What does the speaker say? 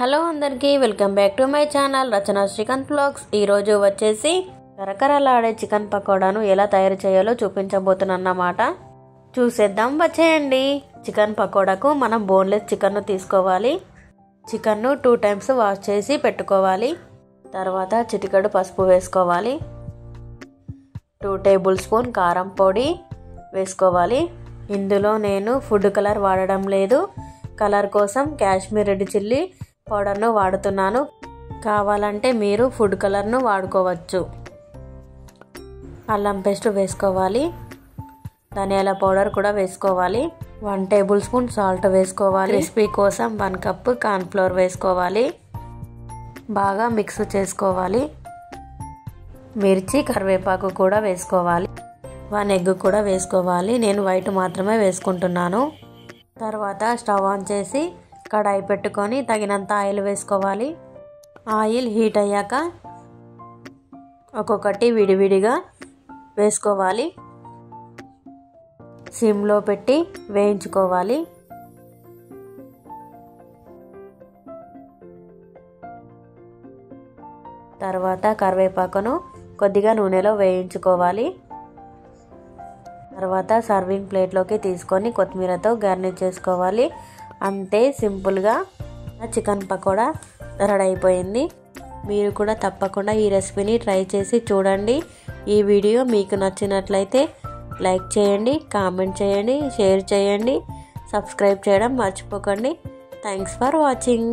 Hello అందరికీ welcome back to my channel Rachana chicken vlogs. ఈరోజు వచ్చేసి కరకరలాడే చికెన్ పకోడాను ఎలా తయారు చేయాలో చూపించబోతున్నమాట. చూసేద్దాం వచ్చేయండి. చికెన్ పకోడాకు మనం బోన్లెస్ చికెన్ను తీసుకోవాలి. చికెన్ను 2 టైమ్స్ వాష్ చేసి పెట్టుకోవాలి. తర్వాత చిటికెడు పసుపు వేసుకోవాలి. 2 టేబుల్ స్పూన్ కారం పొడి వేసుకోవాలి. ఇందులో నేను ఫుడ్ కలర్ వాడడం లేదు. కలర్ కోసం కాశ్మీర్ రెడ్ చిల్లీ పౌడర్ను వాడుతున్నాను. కావాలంటే మీరు ఫుడ్ కలర్ను వాడుకోవచ్చు. అల్లం పేస్ట్ వేసుకోవాలి. ధనియాల పౌడర్ కూడా వేసుకోవాలి. 1 టేబుల్ స్పూన్ సాల్ట్ వేసుకోవాలి. క్రిస్పీ కోసం 1 కప్ కార్న్ ఫ్లోర్ వేసుకోవాలి. బాగా మిక్స్ చేసుకోవాలి. మిర్చి కరివేపాకు కూడా వేసుకోవాలి. 1 ఎగ్ కూడా వేసుకోవాలి. నేను వైట్ మాత్రమే వేసుకుంటున్నాను. తర్వాత స్టవ్ ఆన్ చేసి కడాయి పెట్టుకొని తగినంత ఆయిల్ వేసుకోవాలి. ఆయిల్ హీట్ అయ్యాక ఒక్కొక్కటి విడివిడిగా వేసుకోవాలి. సిమ్లో పెట్టి వేయించుకోవాలి. తర్వాత కరివేపాకును కొద్దిగా నూనెలో వేయించుకోవాలి. తర్వాత సర్వింగ్ ప్లేట్లోకి తీసుకొని కొత్తిమీరతో గార్నిష్ చేసుకోవాలి. అంతే, సింపుల్గా చికెన్ పకోడా రెడీ అయిపోయింది. మీరు కూడా తప్పకుండా ఈ రెసిపీని ట్రై చేసి చూడండి. ఈ వీడియో మీకు నచ్చినట్లయితే లైక్ చేయండి, కామెంట్ చేయండి, షేర్ చేయండి, సబ్స్క్రైబ్ చేయడం మర్చిపోకండి. Thanks for watching.